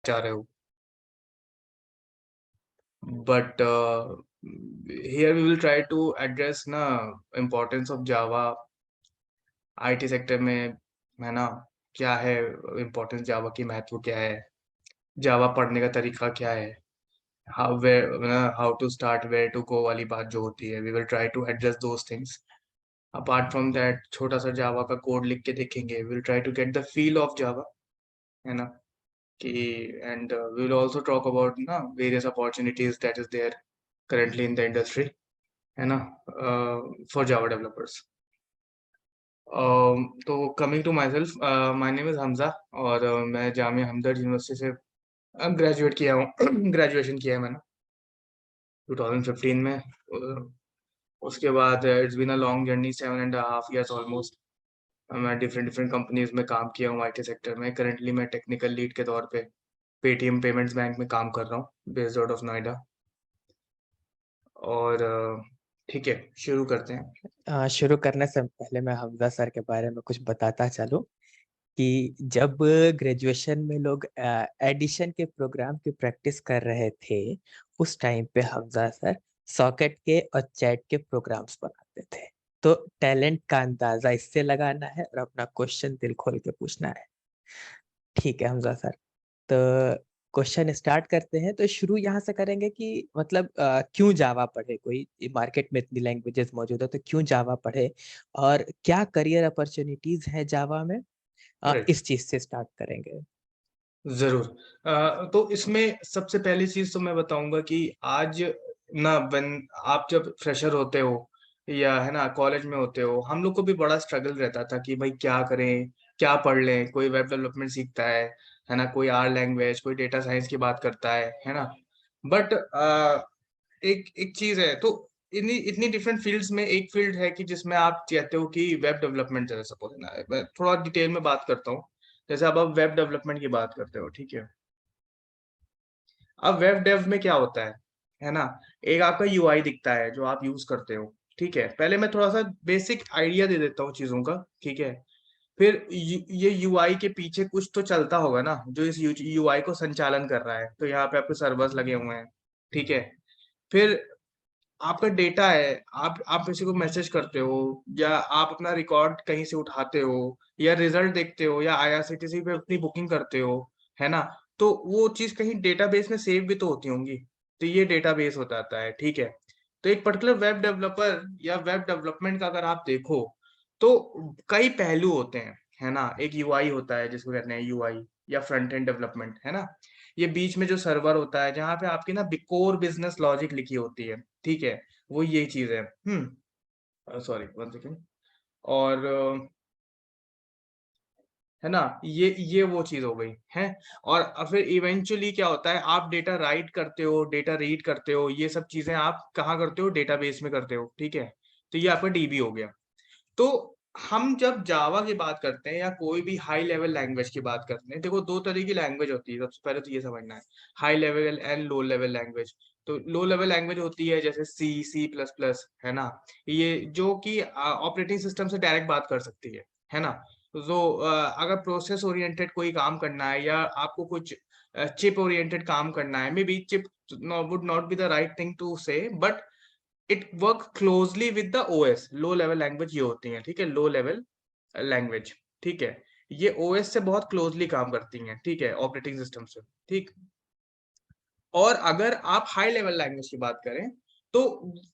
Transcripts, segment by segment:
चाह रहे हो। But here we will try to address ना importance of Java IT sector में, है ना। क्या है इम्पोर्टेंस, जावा की महत्व क्या है, जावा पढ़ने का तरीका क्या है, how to start, where to go वाली बात जो होती है, we will try to address those things. Apart from that छोटा सा जावा का कोड लिख के देखेंगे, will try to get the feel of Java, है ना। कि and we will also talk about ना various opportunities that is there currently in the industry, है ना, फॉर जावा डेवलपर्स। तो coming to my self, my name is Hamza, और मैं जामिया हमदर्द university से ग्रेजुएट किया हूँ। ग्रेजुएशन किया है मैंने 2015 में। उसके बाद it's been a long journey, 7.5 years almost. मैं डिफरेंट डिफरेंट कंपनीज में काम किया हूँ आईटी सेक्टर में। करंटली मैं टेक्निकल लीड के तौर पे पेटीएम पेमेंट्स बैंक में काम कर रहा हूँ, बेस्ड आउट ऑफ नोएडा। और ठीक है, शुरू करते हैं। शुरू करने से पहले मैं हमजा सर के बारे में कुछ बताता चलूं कि जब ग्रेजुएशन में लोग एडिशन के प्रोग्राम की प्रैक्टिस कर रहे थे, उस टाइम पे हमजा सर सॉकेट के और चैट के प्रोग्राम्स बनाते थे। तो टैलेंट का अंदाजा इससे लगाना है और अपना क्वेश्चन दिल खोल के पूछना है। ठीक है हमजा सर, तो क्वेश्चन स्टार्ट करते हैं। तो शुरू यहाँ से करेंगे कि मतलब क्यों जावा पढ़े, कोई मार्केट में इतनी लैंग्वेजेस मौजूद है तो क्यों जावा पढ़े, और क्या करियर अपॉर्चुनिटीज है जावा में। राइट, इस चीज से स्टार्ट करेंगे। जरूर। तो इसमें सबसे पहली चीज तो मैं बताऊंगा कि आज ना, when आप जब फ्रेशर होते हो या है ना कॉलेज में होते हो, हम लोग को भी बड़ा स्ट्रगल रहता था कि भाई क्या करें, क्या पढ़ लें। कोई वेब डेवलपमेंट सीखता है ना, कोई आर लैंग्वेज, कोई डेटा साइंस की बात करता है ना। बट एक एक चीज है, तो इतनी इतनी डिफरेंट फील्ड्स में एक फील्ड है कि जिसमें आप कहते हो कि वेब डेवलपमेंट, जैसे सपोज ना, मैं थोड़ा डिटेल में बात करता हूँ। जैसे अब आप वेब डेवलपमेंट की बात करते हो, ठीक है। अब वेब डेव में क्या होता है ना। एक आपका यूआई दिखता है जो आप यूज करते हो, ठीक है। पहले मैं थोड़ा सा बेसिक आइडिया दे देता हूँ चीजों का, ठीक है। फिर ये यूआई के पीछे कुछ तो चलता होगा ना, जो इस यूआई को संचालन कर रहा है। तो यहाँ पे आपके सर्वर्स लगे हुए हैं, ठीक है। फिर आपका डेटा है, आप किसी को मैसेज करते हो, या आप अपना रिकॉर्ड कहीं से उठाते हो, या रिजल्ट देखते हो, या आईआरसीटीसी पे अपनी बुकिंग करते हो, है ना। तो वो चीज कहीं डेटाबेस में सेव भी तो होती होंगी। तो ये डेटाबेस हो जाता है, ठीक है। तो एक पर्टिकुलर वेब डेवलपर या वेब डेवलपमेंट का अगर आप देखो, तो कई पहलू होते हैं, है ना। एक यूआई होता है जिसको कहते हैं यूआई, या फ्रंट एंड डेवलपमेंट, है ना। ये बीच में जो सर्वर होता है जहाँ पे आपकी ना कोर बिजनेस लॉजिक लिखी होती है, ठीक है। वो यही चीज है। Sorry, one second. और है ना, ये वो चीज हो गई है। और फिर इवेंचुअली क्या होता है, आप डेटा राइट करते हो, डेटा रीड करते हो, ये सब चीजें आप कहाँ करते हो, डेटाबेस में करते हो, ठीक है। तो ये आपका डीबी हो गया। तो हम जब जावा की बात करते हैं या कोई भी हाई लेवल लैंग्वेज की बात करते हैं, देखो दो तरह की लैंग्वेज होती है। सबसे पहले तो ये समझना है, high level and low level language. तो लो लेवल लैंग्वेज होती है जैसे सी प्लस प्लस, है ना। ये जो कि ऑपरेटिंग सिस्टम से डायरेक्ट बात कर सकती है ना। तो अगर प्रोसेस ओरिएंटेड कोई काम करना है, या आपको कुछ चिप ओरिएंटेड काम करना है, maybe chip would not be the right thing to say, but it work closely with the OS. Low level language ये होती है, ठीक है, लो लेवल लैंग्वेज, ठीक है। ये ओएस से बहुत क्लोजली काम करती हैं, ठीक है, ऑपरेटिंग सिस्टम से, ठीक। और अगर आप हाई लेवल लैंग्वेज की बात करें, तो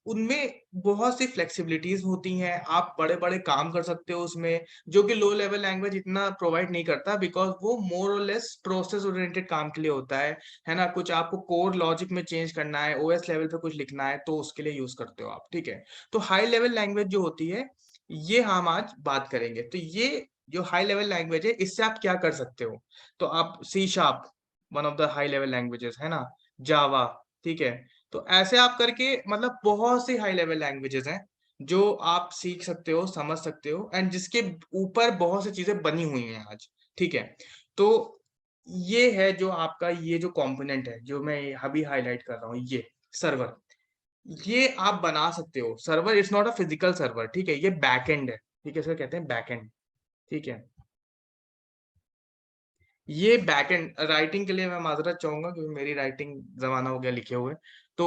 उनमें बहुत सी फ्लेक्सिबिलिटीज होती हैं, आप बड़े बड़े काम कर सकते हो उसमें, जो कि लो लेवल लैंग्वेज इतना प्रोवाइड नहीं करता, बिकॉज वो मोर और लेस प्रोसेस ओरिएंटेड काम के लिए होता है ना। कुछ आपको कोर लॉजिक में चेंज करना है, ओएस लेवल पे कुछ लिखना है, तो उसके लिए यूज करते हो आप, ठीक है। तो हाई लेवल लैंग्वेज जो होती है, ये हम आज बात करेंगे। तो ये जो हाई लेवल लैंग्वेज है, इससे आप क्या कर सकते हो। तो आप C#, one of the high level languages, है ना, जावा, ठीक है। तो ऐसे आप करके मतलब बहुत सी हाई लेवल लैंग्वेजेस हैं जो आप सीख सकते हो, समझ सकते हो, एंड जिसके ऊपर बहुत सी चीजें बनी हुई हैं आज, ठीक है। तो ये है जो आपका ये जो कंपोनेंट है जो मैं अभी हाईलाइट कर रहा हूँ, ये सर्वर, ये आप बना सकते हो। Server it's not a physical server, ठीक है, ये बैकएंड है, ठीक है, इसको कहते हैं बैकएंड, ठीक है। ये बैकएंड राइटिंग के लिए मैं माजरत चाहूंगा क्योंकि मेरी राइटिंग जमाना हो गया लिखे हुए। तो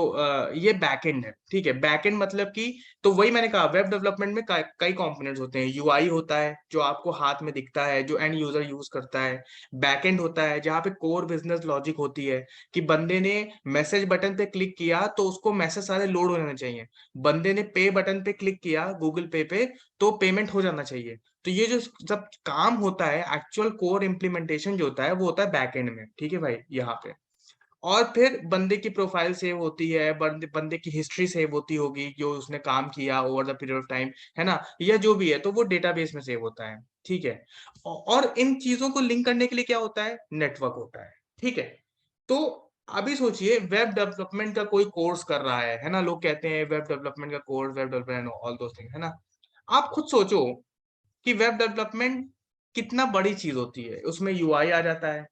ये बैकएंड है, ठीक है। बैकएंड मतलब कि, तो वही मैंने कहा, वेब डेवलपमेंट में कई कंपोनेंट्स होते हैं। यूआई होता है जो आपको हाथ में दिखता है, जो एंड यूजर यूज करता है। बैकएंड होता है जहाँ पे कोर बिजनेस लॉजिक होती है कि बंदे ने मैसेज बटन पे क्लिक किया तो उसको मैसेज सारे लोड होने चाहिए। बंदे ने पे बटन पे क्लिक किया गूगल पे पे, तो पेमेंट हो जाना चाहिए। तो ये जो सब काम होता है, एक्चुअल कोर इम्प्लीमेंटेशन जो होता है वो होता है बैकएंड में, ठीक है भाई, यहाँ पे। और फिर बंदे की प्रोफाइल सेव होती है, बंदे की हिस्ट्री सेव होती होगी, जो उसने काम किया over the period of time, है ना, या जो भी है, तो वो डेटाबेस में सेव होता है, ठीक है। और इन चीजों को लिंक करने के लिए क्या होता है, नेटवर्क होता है, ठीक है। तो अभी सोचिए, वेब डेवलपमेंट का कोई कोर्स कर रहा है ना, लोग कहते हैं वेब डेवलपमेंट का course, web development all those thing, है ना। आप खुद सोचो कि वेब डेवलपमेंट कितना बड़ी चीज होती है, उसमें यूआई आ जाता है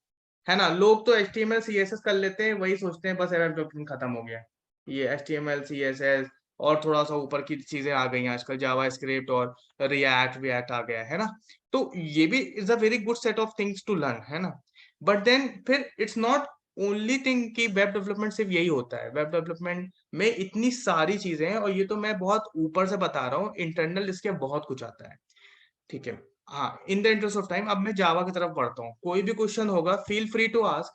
ना। लोग तो एचटीएमएल सीएसएस कर लेते हैं, वही सोचते हैं बस वेब डेवलपमेंट खत्म हो गया। ये एचटीएमएल सीएसएस और थोड़ा सा ऊपर की चीजें आ गई हैं आजकल, जावा स्क्रिप्ट और रिएक्ट रिएक्ट आ गया है ना। तो ये भी is a very good set of things to learn, है ना। बट देन फिर इट्स नॉट ओनली थिंग कि वेब डेवलपमेंट सिर्फ यही होता है। वेब डेवलपमेंट में इतनी सारी चीजें हैं, और ये तो मैं बहुत ऊपर से बता रहा हूँ, इंटरनल इसके बहुत कुछ आता है, ठीक है। हाँ, in the interest of time अब मैं जावा की तरफ बढ़ता हूँ। कोई भी क्वेश्चन होगा feel free to ask,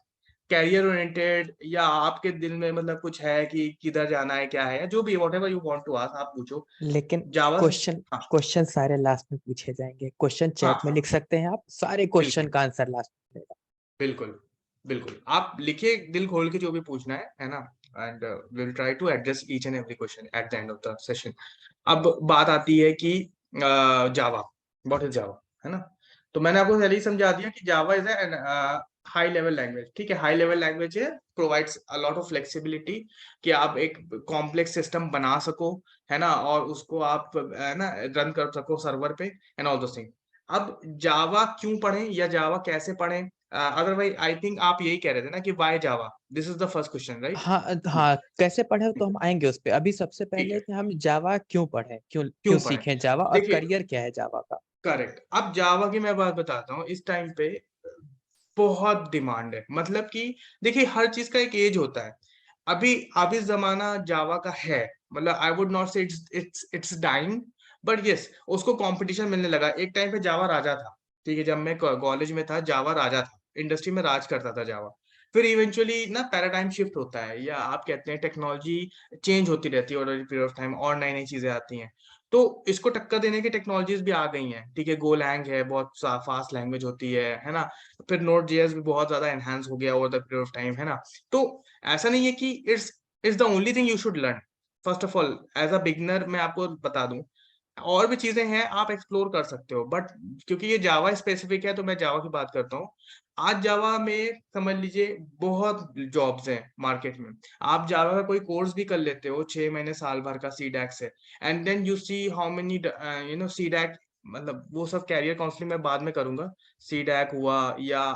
career oriented, या आपके दिल में मतलब कुछ है कि किधर जाना है, क्या है, या जो भी whatever you want to ask, आप पूछो। लेकिन जावा से। क्वेश्चन हाँ। क्वेश्चन सारे लास्ट में पूछे जाएंगे। क्वेश्चन हाँ चैट में हाँ, लिख सकते हैं आप, सारे क्वेश्चन बिल्कुल का आंसर लास्ट में मिलेगा। बिल्कुल बिल्कुल, आप लिखिए दिल खोल के जो भी पूछना है ना। And will try to address each and every question at the end of the session. अब बात आती है कि जावा, व्हाट इज जावा, है ना। तो मैंने आपको पहले ही समझा दिया कि Java is an high level language, ठीक है। हाई लेवल लैंग्वेज है, provides a lot of flexibility कि आप एक कॉम्प्लेक्स सिस्टम बना सको, है ना, और उसको आप है ना रन कर सको सर्वर पे, एंड ऑल दोस थिंग। अब जावा क्यों पढ़ें या जावा कैसे पढ़ें, अदरवाइज आई थिंक आप यही कह रहे थे ना कि why Java, this is the first question, right. हाँ हाँ, कैसे पढ़े तो हम आएंगे उस पे। अभी सबसे ठीक पहले है, कि हम जावा क्यों पढ़ें, क्यों क्यों क्यों पढ़ें, सीखें जावा, और देखिए, करियर क्या है जावा का। करेक्ट। अब जावा की मैं बात बताता हूँ, इस टाइम पे बहुत डिमांड है, मतलब कि देखिए हर चीज का एक एज होता है। अभी अभी जमाना जावा का है, मतलब आई वुड नॉट से इट्स डाइंग, बट यस, उसको कंपटीशन मिलने लगा। एक टाइम पे जावा राजा था, ठीक है, जब मैं कॉलेज में था जावा राजा था, इंडस्ट्री में राज करता था जावा। फिर इवेंचुअली ना पैराडाइम शिफ्ट होता है, या आप कहते हैं टेक्नोलॉजी चेंज होती रहती है ओवर पीरियड ऑफ टाइम, और नई नई चीजें आती हैं। तो इसको टक्कर देने की टेक्नोलॉजीज भी आ गई हैं, ठीक है। गोलैंग है, बहुत फास्ट लैंग्वेज होती है ना। फिर नोड जेएस भी बहुत ज्यादा एनहांस हो गया over the period of time, है ना। तो ऐसा नहीं है कि it's the only thing you should learn. First of all, as a beginner मैं आपको बता दूं, और भी चीजें हैं आप एक्सप्लोर कर सकते हो, बट क्योंकि ये जावा स्पेसिफिक है तो मैं जावा की बात करता हूँ। आज जावा में समझ लीजिए बहुत जॉब्स हैं मार्केट में। आप जावा का कोई कोर्स भी कर लेते हो 6 महीने साल भर का, सी डैक से, and then you see how many C DAC, मतलब वो सब कैरियर काउंसलिंग मैं बाद में करूंगा। सी डैक हुआ, या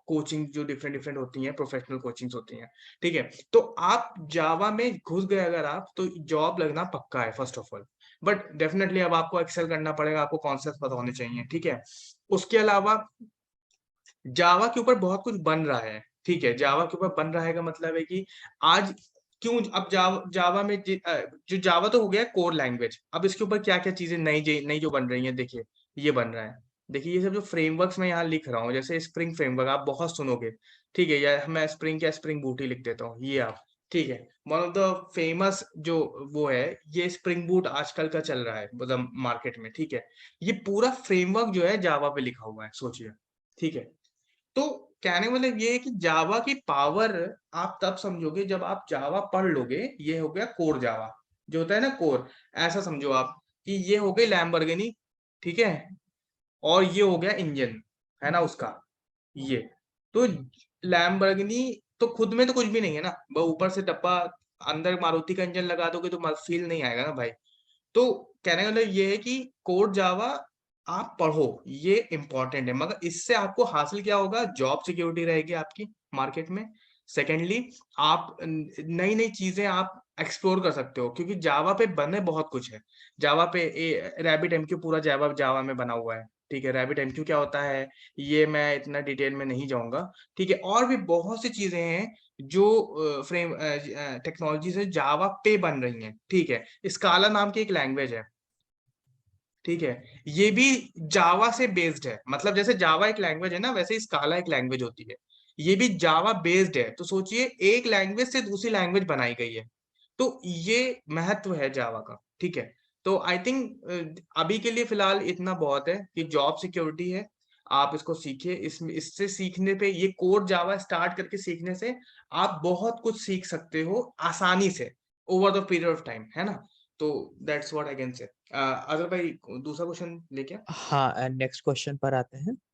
कोचिंग जो डिफरेंट डिफरेंट होती हैं, प्रोफेशनल कोचिंग्स होती हैं, ठीक है। तो आप जावा में घुस गए अगर आप, तो जॉब लगना पक्का है first of all. But definitely अब आपको एक्सेल करना पड़ेगा, आपको कॉन्सेप्ट पता होने चाहिए, ठीक है। उसके अलावा जावा के ऊपर बहुत कुछ बन रहा है, ठीक है। जावा के ऊपर बन रहा है का मतलब है कि आज क्यों, अब जावा में जो जावा तो हो गया कोर लैंग्वेज, अब इसके ऊपर क्या क्या चीजें नई नई जो बन रही हैं, देखिए ये बन रहा है। देखिए ये सब जो फ्रेमवर्क्स मैं यहाँ लिख रहा हूँ, जैसे स्प्रिंग फ्रेमवर्क आप बहुत सुनोगे, ठीक है, या मैं स्प्रिंग क्या स्प्रिंग बूट ही लिख देता हूँ, ये आप, ठीक है। वन ऑफ द फेमस जो वो है, ये स्प्रिंग बूट आजकल का चल रहा है मतलब मार्केट में, ठीक है। ये पूरा फ्रेमवर्क जो है जावा पे लिखा हुआ है, सोचिए, ठीक है। तो कहने का मतलब ये है कि जावा की पावर आप तब समझोगे जब आप जावा पढ़ लोगे। ये हो गया कोर जावा, जो होता है ना कोर, ऐसा समझो आप कि ये हो गई लैम्बोर्गिनी, ठीक है, और ये हो गया इंजन, है ना उसका, ये। तो लैम्बोर्गिनी तो खुद में तो कुछ भी नहीं है ना, वो ऊपर से डब्बा, अंदर मारुति का इंजन लगा दोगे तो फील नहीं आएगा ना भाई। तो कहने का मतलब ये है कि कोड जावा आप पढ़ो, ये इंपॉर्टेंट है, मगर इससे आपको हासिल क्या होगा, जॉब सिक्योरिटी रहेगी आपकी मार्केट में। सेकेंडली, आप नई नई चीजें आप एक्सप्लोर कर सकते हो, क्योंकि जावा पे बने बहुत कुछ है। जावा पे रैबिट एमक्यू पूरा जावा जावा में बना हुआ है, ठीक है, RabbitMQ क्या होता है, ये मैं इतना डिटेल में नहीं जाऊँगा, ठीक है? और भी बहुत सी चीज़ें हैं जो टेक्नोलॉजी से जावा पे बन रही हैं, ठीक है? स्काला नाम की एक लैंग्वेज है, ठीक है? ये भी जावा से बेस्ड है, मतलब जैसे जावा एक लैंग्वेज है ना, वैसे ही स्काला एक लैंग्वेज होती है। ये भी जावा बेस्ड है, तो सोचिए एक लैंग्वेज से दूसरी लैंग्वेज बनाई गई है। तो ये महत्व है जावा का, ठीक है? तो आई थिंक अभी के लिए फिलहाल इतना बहुत है कि जॉब सिक्योरिटी है, आप इसको सीखिए, इससे सीखने पे ये कोर जावा स्टार्ट करके सीखने से आप बहुत कुछ सीख सकते हो आसानी से, over the period of time, है ना? तो that's what I can say. अगर भाई दूसरा क्वेश्चन लेके आ? हाँ, नेक्स्ट क्वेश्चन पर आते हैं।